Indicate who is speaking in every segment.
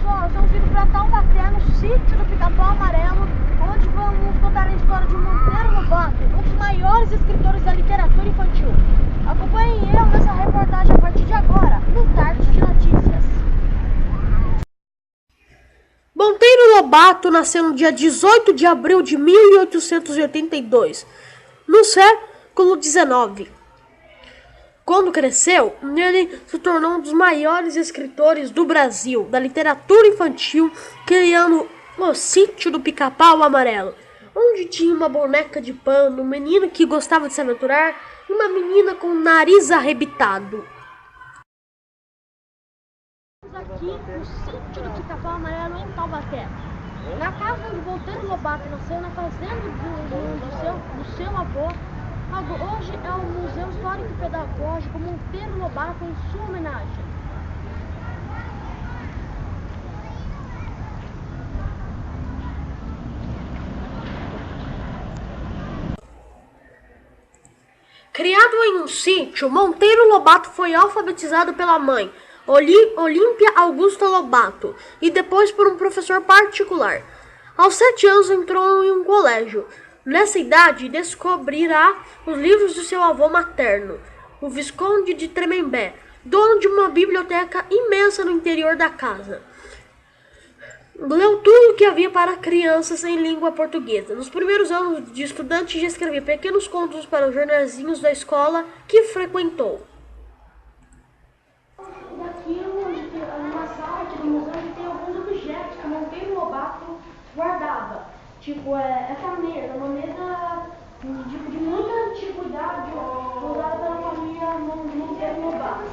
Speaker 1: pessoal, estamos indo para Taubaté, no sítio do Pica-Pau Amarelo, onde vamos contar a história de Monteiro Lobato, um dos maiores escritores da literatura infantil. Acompanhem eu nessa reportagem a partir de agora, no Tardes de Notícias.
Speaker 2: Monteiro Lobato nasceu no dia 18 de abril de 1882, no século XIX. Quando cresceu, ele se tornou um dos maiores escritores do Brasil, da literatura infantil, criando o Sítio do Pica-Pau Amarelo, onde tinha uma boneca de pano, um menino que gostava de se aventurar e uma menina com o nariz arrebitado.
Speaker 1: Aqui no Sítio do Pica-Pau Amarelo, em Taubaté. Na casa onde Monteiro Lobato nasceu, na fazenda do seu avô. Hoje é o Museu Histórico e Pedagógico Monteiro Lobato em sua homenagem.
Speaker 2: Criado em um sítio, Monteiro Lobato foi alfabetizado pela mãe, Olímpia Augusta Lobato, e depois por um professor particular. Aos 7 anos entrou em um colégio. Nessa idade, descobrirá os livros do seu avô materno, o Visconde de Tremembé, dono de uma biblioteca imensa no interior da casa. Leu tudo o que havia para crianças em língua portuguesa. Nos primeiros anos de estudante, já escrevia pequenos contos para os jornalzinhos da escola que frequentou.
Speaker 1: Aqui numa sala aqui do museu tem alguns objetos que Monteiro Lobato guardava. Tipo, essa mesa, uma mesa de muita antiguidade, usada pela família Monteiro Lobato.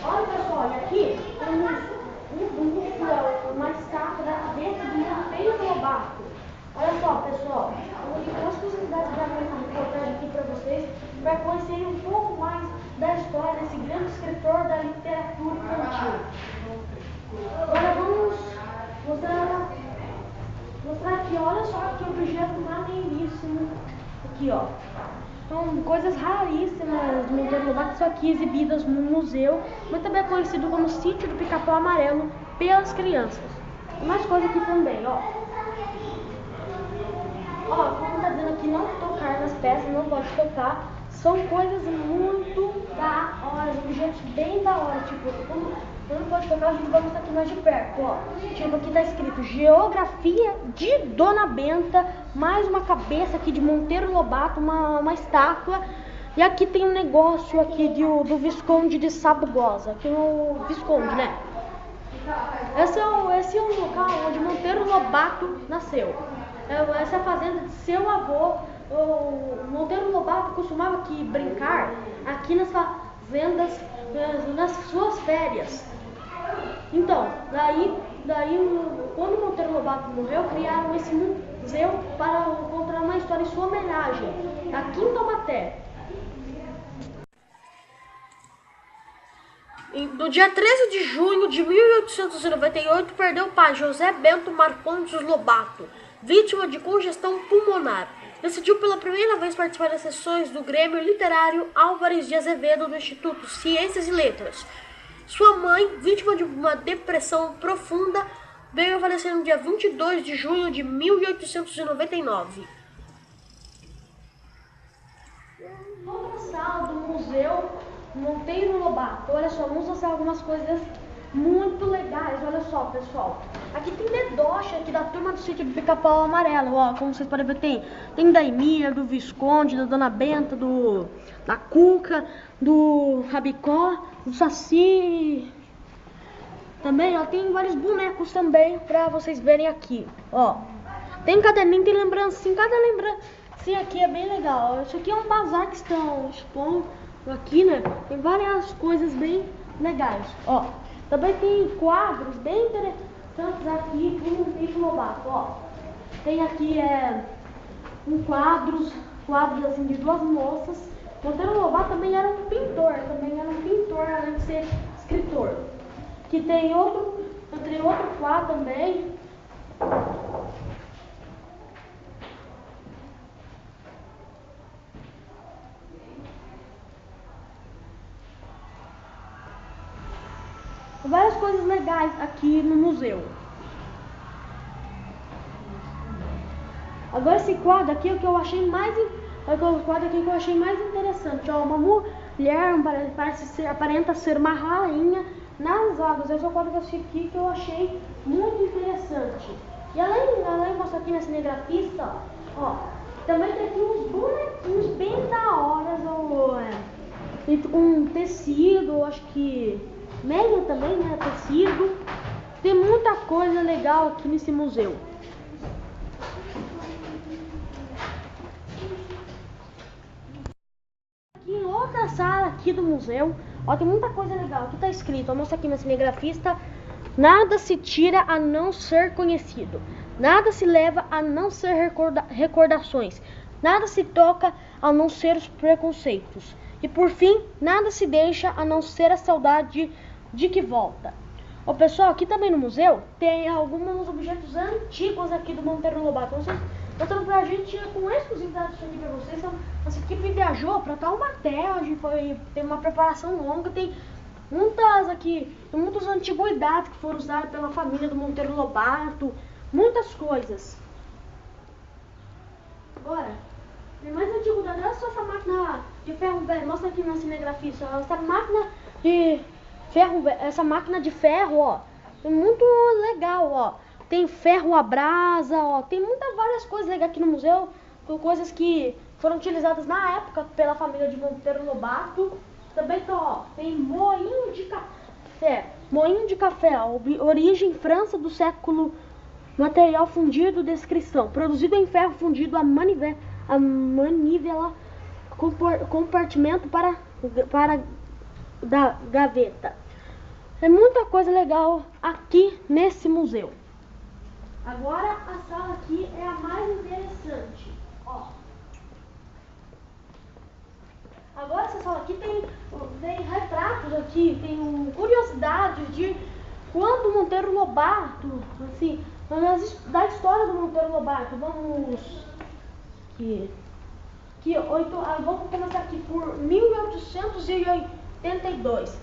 Speaker 1: Olha pessoal, e aqui temos uma estátua da cabeça do Monteiro Lobato. Olha só pessoal, eu vou ter duas possibilidades de abrir uma reportagem aqui para vocês, para conhecerem um pouco mais da história desse grande escritor da literatura infantil. Agora vamos mostrar aqui, olha só que objeto maneiríssimo aqui, ó. São coisas raríssimas de Monteiro Lobato, só aqui exibidas no museu, mas também é conhecido como Sítio do Pica-Pau Amarelo pelas crianças. Tem mais coisa aqui também, ó. Ó, como tá dizendo aqui, não tocar nas peças, não pode tocar. São coisas muito da hora, objetos bem da hora, tipo, não pode tocar, a gente vai mostrar aqui mais de perto, ó. Tipo, aqui tá escrito Geografia de Dona Benta, mais uma cabeça aqui de Monteiro Lobato, uma estátua. E aqui tem um negócio aqui do Visconde de Sabugosa, aqui no Visconde, né? Esse é o local onde Monteiro Lobato nasceu. Essa é a fazenda de seu avô. O Monteiro Lobato costumava aqui brincar aqui nas fazendas, nas suas férias. Então, daí quando Monteiro Lobato morreu, criaram esse museu para contar uma história em sua homenagem, aqui em Taubaté.
Speaker 2: No dia 13 de junho de 1898, perdeu o pai José Bento Marcondes Lobato, vítima de congestão pulmonar. Decidiu pela primeira vez participar das sessões do Grêmio Literário Álvares de Azevedo do Instituto Ciências e Letras. Sua mãe, vítima de uma depressão profunda, veio a falecer no dia 22 de junho de 1899.
Speaker 1: Outra sala do museu Monteiro Lobato. Olha só, vamos mostrar algumas coisas muito legais. Olha só, pessoal. Aqui tem dedoche aqui da turma do Sítio do Pica-Pau Amarelo. Ó, como vocês podem ver, tem da Emília, do Visconde, da Dona Benta, da Cuca, do Rabicó, do Saci. Também, ó, tem vários bonecos também pra vocês verem aqui. Ó, tem caderninho, tem lembrancinha. Cada lembrancinha aqui é bem legal. Isso aqui é um bazar que estão expondo aqui, né? Tem várias coisas bem legais. Ó, também tem quadros bem interessantes aqui com o Monteiro Lobato. Ó, tem aqui quadros assim de duas moças. Monteiro Lobato também era um pintor, além de ser escritor. Que tem outro quadro também. Várias coisas legais aqui no museu. Agora esse quadro aqui é o que eu achei mais interessante. Ó, uma mulher aparenta ser uma rainha nas águas. Esse é o quadro que eu assisti aqui que eu achei muito interessante. E além de mostrar aqui na cinegrafista, ó, também tem aqui uns bonequinhos bem da hora, um tecido, acho que meia também, né, tecido. Tem muita coisa legal aqui nesse museu. Aqui em outra sala aqui do museu, ó, tem muita coisa legal. Aqui tá escrito, ó, mostra aqui na cinegrafista: nada se tira a não ser conhecido, nada se leva a não ser recordações, nada se toca a não ser os preconceitos, e por fim, nada se deixa a não ser a saudade de que volta. Ó, pessoal, aqui também no museu tem alguns objetos antigos aqui do Monteiro Lobato. Vocês mostrando pra gente com exclusividade isso aqui pra vocês. Nossa equipe viajou pra Taubaté, onde teve uma preparação longa. Tem muitas antiguidades que foram usadas pela família do Monteiro Lobato, muitas coisas. Agora, tem mais antiguidade. Olha só essa máquina de ferro velho. Mostra aqui na cinegrafista. Essa máquina de ferro, essa máquina de ferro, ó, é muito legal, ó. Tem ferro à brasa, ó. Tem várias coisas legais aqui no museu, coisas que foram utilizadas na época pela família de Monteiro Lobato. Também tá, ó, tem moinho de café, ó, origem França do século, material fundido, descrição, produzido em ferro fundido a manivela, compartimento para da gaveta. Tem muita coisa legal aqui nesse museu. Agora a sala aqui é a mais interessante, ó. Agora essa sala aqui tem retratos aqui, tem curiosidades de quando Monteiro Lobato, assim, da história do Monteiro Lobato. Vamos começar aqui por 1882.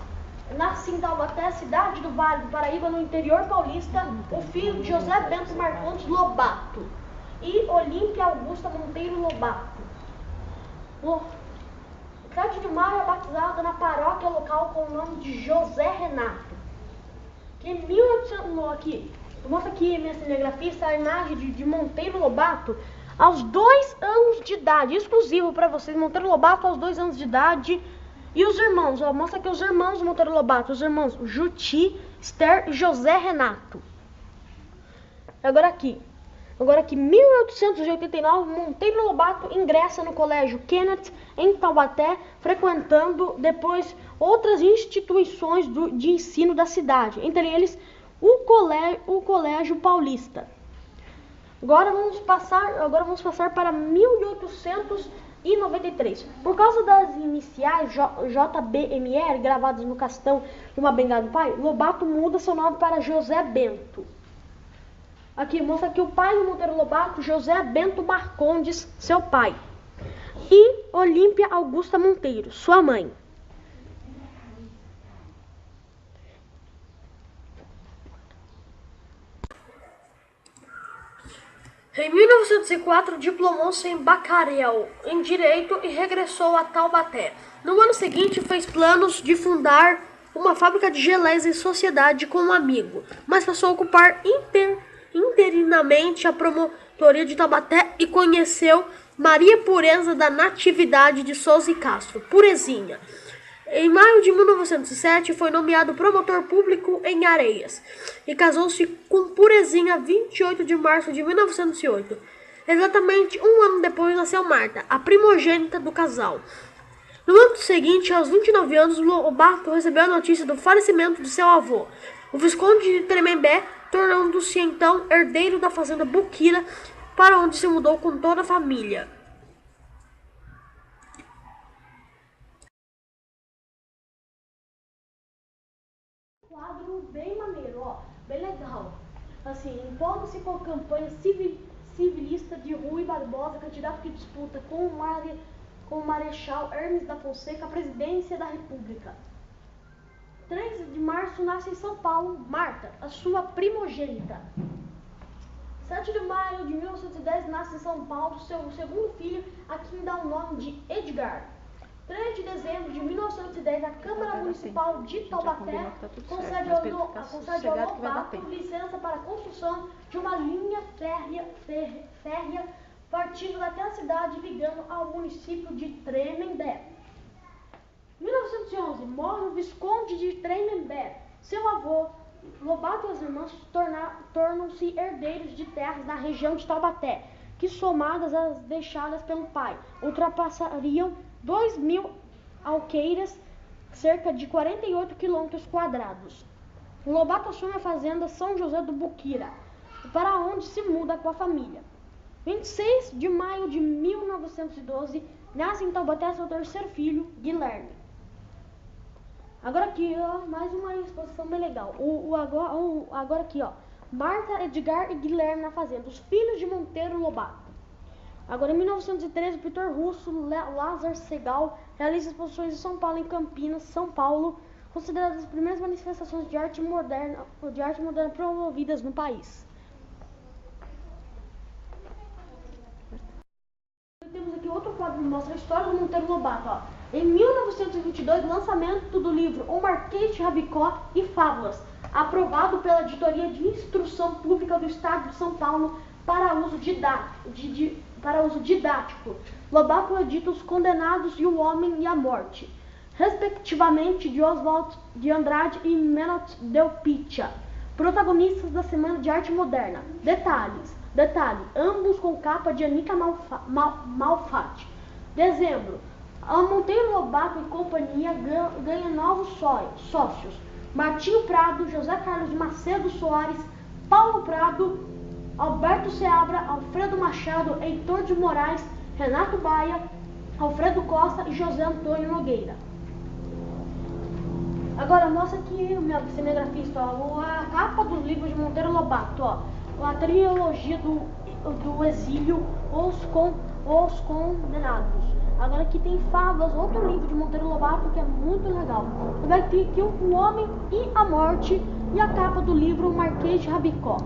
Speaker 1: Nasce em Taubaté, cidade do Vale do Paraíba, no interior paulista, o filho de José Bento Marcondes Lobato e Olímpia Augusta Monteiro Lobato. 7 de maio é batizado na paróquia local com o nome de José Renato. Em 1800, aqui, mostra aqui minha cinegrafista a imagem de Monteiro Lobato aos 2 anos de idade, exclusivo para vocês. Monteiro Lobato aos 2 anos de idade. E os irmãos, ó, mostra aqui os irmãos do Monteiro Lobato, os irmãos Juti, Esther e José Renato. Agora aqui, 1889, Monteiro Lobato ingressa no colégio Kenneth em Taubaté, frequentando depois outras instituições de ensino da cidade, entre eles o Colégio Paulista. Agora vamos passar para 1893. Por causa das iniciais JBMR gravadas no castão de uma bengala do pai, Lobato muda seu nome para José Bento. Aqui mostra aqui o pai do Monteiro Lobato, José Bento Marcondes, seu pai, e Olímpia Augusta Monteiro, sua mãe. Em 1904, diplomou-se em bacharel em Direito e regressou a Taubaté. No ano seguinte, fez planos de fundar uma fábrica de geleias em sociedade com um amigo, mas passou a ocupar interinamente a promotoria de Taubaté e conheceu Maria Pureza da Natividade de Souza e Castro, Purezinha. Em maio de 1907, foi nomeado promotor público em Areias e casou-se com Purezinha 28 de março de 1908. Exatamente um ano depois nasceu Marta, a primogênita do casal. No ano seguinte, aos 29 anos, Lobato recebeu a notícia do falecimento de seu avô, o Visconde de Tremembé, tornando-se então herdeiro da fazenda Buquira, para onde se mudou com toda a família. Quadro bem maneiro, ó, bem legal. Assim, envolve-se com a campanha civilista de Rui Barbosa, candidato que disputa com o Marechal Hermes da Fonseca a presidência da República. 3 de março nasce em São Paulo Marta, a sua primogênita. 7 de maio de 1910 nasce em São Paulo seu segundo filho, a quem dá o nome de Edgar. 3 de dezembro de 1910, a Câmara Municipal de Taubaté concede ao Lobato licença para a construção de uma linha férrea partindo daquela cidade ligando ao município de Tremembé. 1911, morre o Visconde de Tremembé. Seu avô, Lobato e as irmãs tornam-se herdeiros de terras na região de Taubaté, que somadas às deixadas pelo pai, ultrapassariam 2.000 alqueires, cerca de 48 quilômetros quadrados. Lobato assume a fazenda São José do Buquira, para onde se muda com a família. 26 de maio de 1912, nasce em Taubaté seu terceiro filho, Guilherme. Agora aqui, ó, mais uma exposição bem legal. Agora aqui, ó, Marta, Edgar e Guilherme na fazenda, os filhos de Monteiro Lobato. Agora, em 1913, o pintor russo Lázaro Segal realiza exposições em São Paulo, em Campinas, São Paulo, consideradas as primeiras manifestações de arte moderna promovidas no país. Temos aqui outro quadro que mostra a história do Monteiro Lobato. Ó. Em 1922, lançamento do livro O Marquês de Rabicó e Fábulas, aprovado pela Editoria de Instrução Pública do Estado de São Paulo para uso didático. Lobato edita Os Condenados e O Homem e a Morte, respectivamente, de Oswald de Andrade e Menot Delpitia, protagonistas da Semana de Arte Moderna. Detalhe, ambos com capa de Anica Malfatti. Dezembro, a Monteiro Lobato e companhia ganha novos sócios. Martinho Prado, José Carlos de Macedo Soares, Paulo Prado, Alberto Seabra, Alfredo Machado, Heitor de Moraes, Renato Baia, Alfredo Costa e José Antônio Nogueira. Agora mostra aqui o meu cinegrafista, ó, a capa dos livros de Monteiro Lobato, ó, a trilogia do exílio, Os Condenados. Agora aqui tem Fábulas, outro livro de Monteiro Lobato que é muito legal. Vai ter aqui O Homem e a Morte e a capa do livro O Marquês de Rabicó.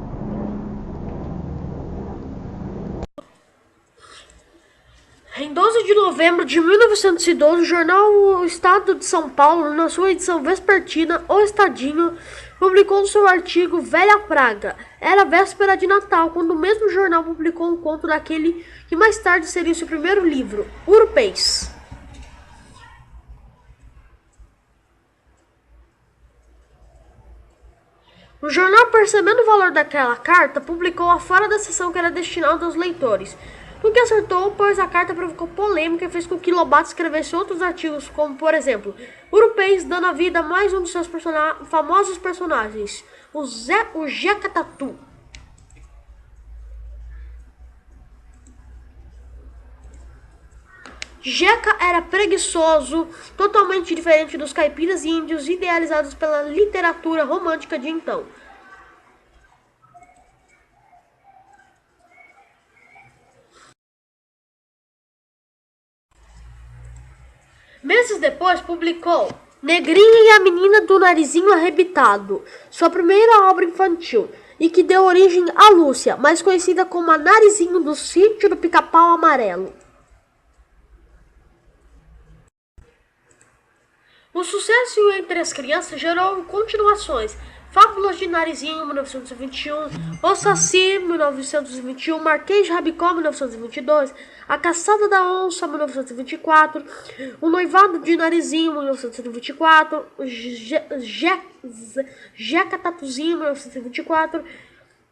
Speaker 2: Em 12 de novembro de 1912, o jornal O Estado de São Paulo, na sua edição vespertina, O Estadinho, publicou seu artigo Velha Praga. Era véspera de Natal, quando o mesmo jornal publicou um conto daquele que mais tarde seria seu primeiro livro, Urupês. O jornal, percebendo o valor daquela carta, publicou-a fora da seção que era destinada aos leitores. O que acertou, pois a carta provocou polêmica e fez com que Lobato escrevesse outros artigos, como, por exemplo, Urupês, dando a vida a mais um de seus famosos personagens, o Jeca Tatu. Jeca era preguiçoso, totalmente diferente dos caipiras e índios idealizados pela literatura romântica de então. Meses depois, publicou Negrinha e a Menina do Narizinho Arrebitado, sua primeira obra infantil, e que deu origem a Lúcia, mais conhecida como a Narizinho do Sítio do Pica-Pau Amarelo. O sucesso entre as crianças gerou continuações. Fábulas de Narizinho, 1921, O Saci, 1921, Marquês de Rabicó, 1922, A Caçada da Onça, 1924, O Noivado de Narizinho, 1924, Jeca Tatuzinho, 1924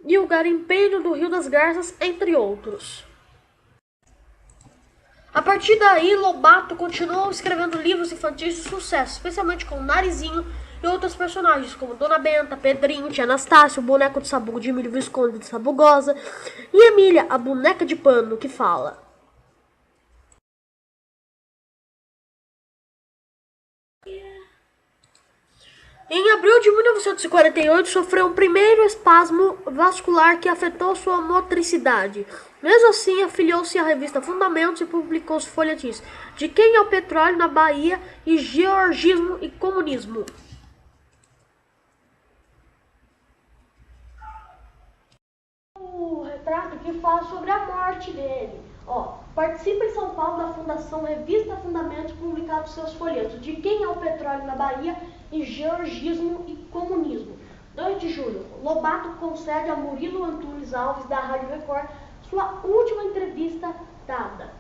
Speaker 2: e O Garimpeiro do Rio das Garças, entre outros. A partir daí, Lobato continuou escrevendo livros infantis de sucesso, especialmente com Narizinho e outros personagens, como Dona Benta, Pedrinho, Tia Anastácio, o boneco de sabugo de Emílio Visconde de Sabugosa e Emília, a boneca de pano que fala. Em abril de 1948, sofreu um primeiro espasmo vascular que afetou sua motricidade. Mesmo assim, afiliou-se à revista Fundamentos e publicou os folhetins De Quem é o Petróleo na Bahia e Georgismo e Comunismo.
Speaker 1: fala sobre a morte dele. Ó, participa em São Paulo da Fundação Revista Fundamentos, publicado seus folhetos De Quem é o Petróleo na Bahia e Georgismo e Comunismo. 2 de julho, Lobato concede a Murilo Antunes Alves, da Rádio Record, sua última entrevista dada.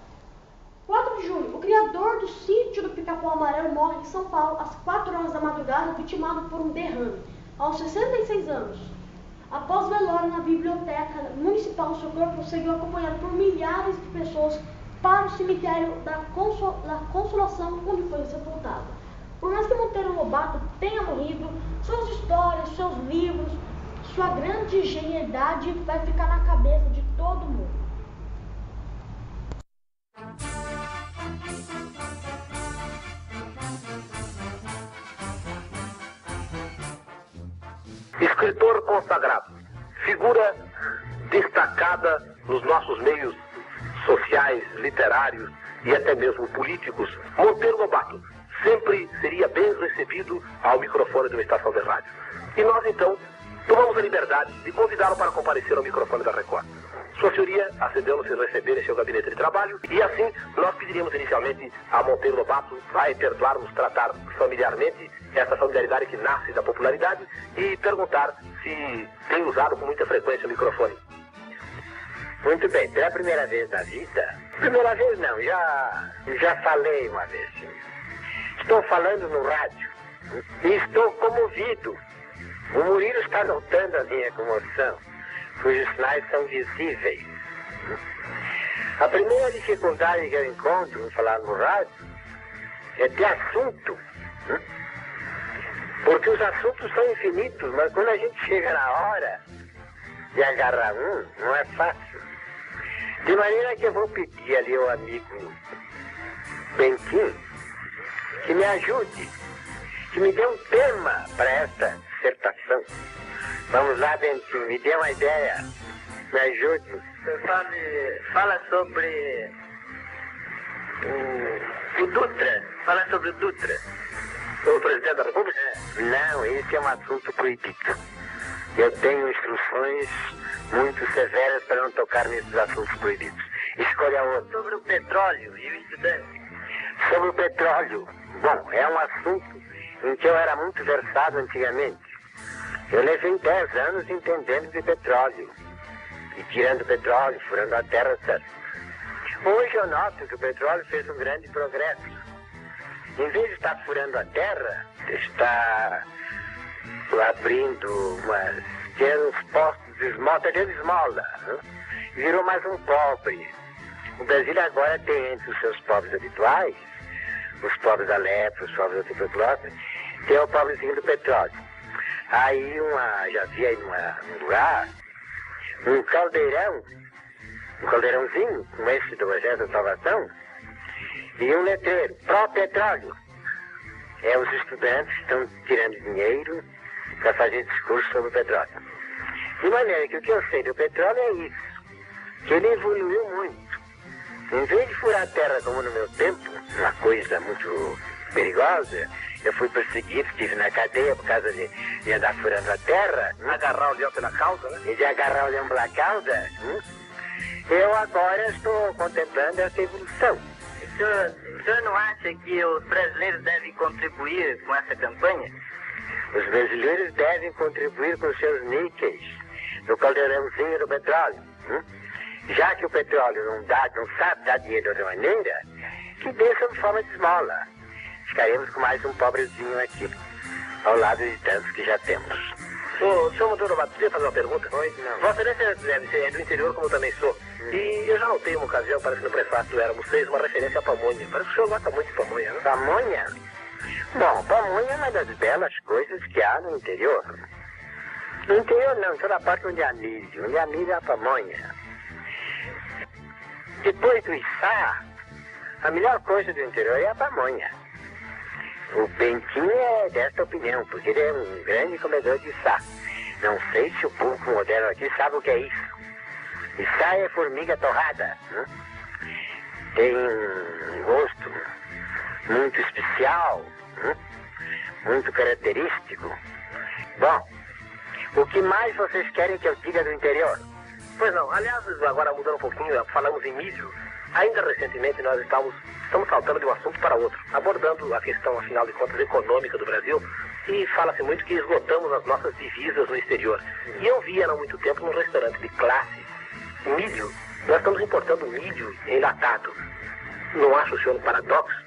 Speaker 1: 4 de julho, o criador do sítio do Pica-Pau Amarelo morre em São Paulo às 4 horas da madrugada, vitimado por um derrame, aos 66 anos. Após velório na Biblioteca Municipal, seu corpo seguiu acompanhado por milhares de pessoas para o cemitério da Consolação, onde foi sepultado. Por mais que Monteiro Lobato tenha morrido, suas histórias, seus livros, sua grande genialidade vai ficar na cabeça de todo mundo.
Speaker 3: Escritor consagrado, figura destacada nos nossos meios sociais, literários e até mesmo políticos, Monteiro Lobato sempre seria bem recebido ao microfone de uma estação de rádio. E nós, então, tomamos a liberdade de convidá-lo para comparecer ao microfone da Record. Sua senhoria acendeu-nos em receber em seu gabinete de trabalho e assim nós pediríamos inicialmente a Monteiro Lobato vai perdoar-nos tratar familiarmente essa familiaridade que nasce da popularidade e perguntar se tem usado com muita frequência o microfone.
Speaker 4: Muito bem, pela primeira vez na vida, primeira vez não, já falei uma vez. Estou falando no rádio e estou comovido. O Murilo está notando a minha comoção, cujos sinais são visíveis. A primeira dificuldade que eu encontro em falar no rádio é ter assunto. Porque os assuntos são infinitos, mas quando a gente chega na hora de agarrar um, não é fácil. De maneira que eu vou pedir ali ao amigo Benquim que me ajude, que me dê um tema para esta dissertação. Vamos lá, Benquim, me dê uma ideia, me ajude.
Speaker 5: Fala sobre o Dutra, fala sobre o Dutra.
Speaker 3: O presidente da República?
Speaker 4: Não, esse é um assunto proibido. Eu tenho instruções muito severas para não tocar nesses assuntos proibidos. Escolha outro.
Speaker 5: Sobre o petróleo e o estudante.
Speaker 4: Sobre o petróleo. Bom, é um assunto em que eu era muito versado antigamente. Eu levei 10 anos entendendo de petróleo. E tirando petróleo, furando a terra, etc. Hoje eu noto que o petróleo fez um grande progresso. Em vez de estar furando a terra, está abrindo uns postos de esmola, né? Virou mais um pobre. O Brasil agora tem entre os seus pobres habituais, os pobres da lepra, os pobres da tuberculose, tem o pobrezinho do petróleo. Aí já vi aí num lugar, um caldeirãozinho, com esse do Projeto de Salvação, e um letreiro, pró-petróleo. É os estudantes que estão tirando dinheiro para fazer discurso sobre o petróleo. De maneira que o que eu sei do petróleo é isso, que ele evoluiu muito. Em vez de furar a terra como no meu tempo, uma coisa muito perigosa, eu fui perseguido, estive na cadeia por causa de andar furando a terra.
Speaker 3: Agarrar o leão pela cauda, né?
Speaker 4: E de agarrar o leão pela cauda. Eu agora estou contemplando essa evolução.
Speaker 5: O senhor não acha que os brasileiros devem contribuir com essa campanha?
Speaker 4: Os brasileiros devem contribuir com seus níqueis no caldeirãozinho do petróleo. Já que o petróleo não sabe dar dinheiro de outra maneira, que dê sob forma de esmola. Ficaremos com mais um pobrezinho aqui, ao lado de tantos que já temos.
Speaker 3: Senhor Monteiro Lobato, queria fazer uma pergunta?
Speaker 4: Pois não.
Speaker 3: Vossa Excelência é do interior, como eu também sou. E eu já notei uma ocasião, parece que no prefácio Éramos Três, uma referência a pamonha. Parece que o senhor gosta muito de pamonha, né?
Speaker 4: Pamonha? Bom, pamonha é uma das belas coisas que há no interior. No interior não, em toda parte onde há milho. Onde há milho é a pamonha. Depois do içá, a melhor coisa do interior é a pamonha. O Benquim é desta opinião, porque ele é um grande comedor de içá. Não sei se o público moderno aqui sabe o que é isso. Içá é formiga torrada. Tem um gosto muito especial, muito característico. Bom, o que mais vocês querem que eu diga do interior?
Speaker 3: Pois não, aliás, agora mudando um pouquinho, falamos em milho. Ainda recentemente nós estamos saltando de um assunto para outro, abordando a questão, afinal de contas, econômica do Brasil, e fala-se muito que esgotamos as nossas divisas no exterior. E eu via não há muito tempo num restaurante de classe, milho. Nós estamos importando milho enlatado. Não acha o senhor um paradoxo?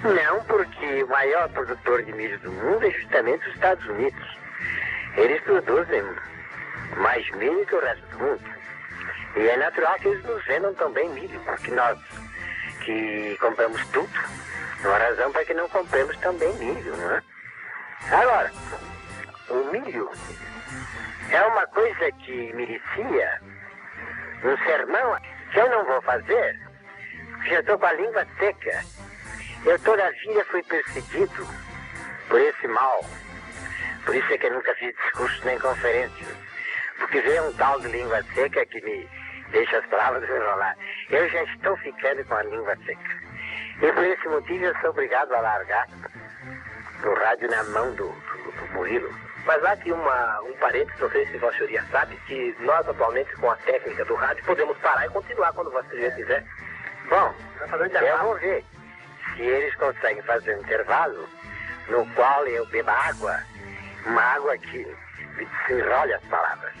Speaker 4: Não, porque o maior produtor de milho do mundo é justamente os Estados Unidos. Eles produzem mais milho que o resto do mundo. E é natural que eles nos vendam também milho, porque nós que compramos tudo, não há razão para que não compremos também milho, não é? Agora, o milho é uma coisa que merecia um sermão que eu não vou fazer, porque eu estou com a língua seca. Eu toda a vida fui perseguido por esse mal. Por isso é que eu nunca fiz discurso nem conferências. Porque veio um tal de língua seca que me deixa as palavras enrolar. Eu já estou ficando com a língua seca. E por esse motivo eu sou obrigado a largar o rádio na mão do Murilo.
Speaker 3: Mas há aqui um parênteses, não sei se Vossa Senhoria sabe, que nós atualmente com a técnica do rádio podemos parar e continuar quando Vossa Senhoria quiser.
Speaker 4: Bom, eu vou ver se eles conseguem fazer um intervalo no qual eu beba água, uma água que desenrole as palavras.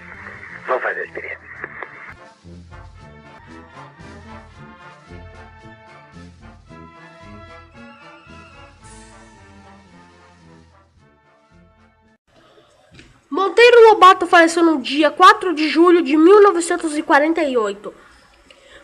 Speaker 4: Vamos fazer a experiência.
Speaker 2: Monteiro Lobato faleceu no dia 4 de julho de 1948.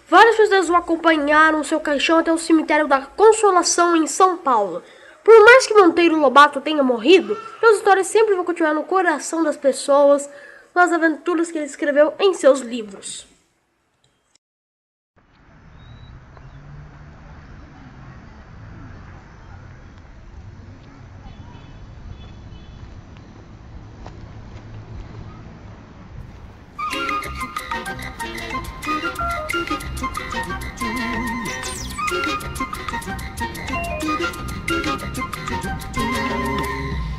Speaker 2: Várias pessoas o acompanharam seu caixão até o cemitério da Consolação, em São Paulo. Por mais que Monteiro Lobato tenha morrido, suas histórias sempre vão continuar no coração das pessoas, nas aventuras que ele escreveu em seus livros.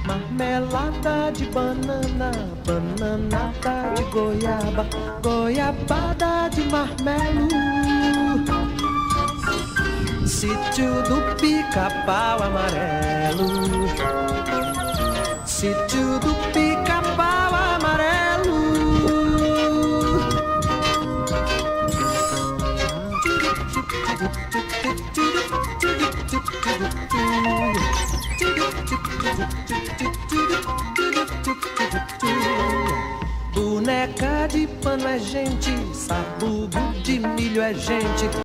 Speaker 6: Marmelada de banana, bananada de goiaba, goiabada de marmelo. Sítio do Pica-Pau Amarelo, sítio do Pica-Pau Amarelo. Boneca de pano é gente, sabugo de milho é gente.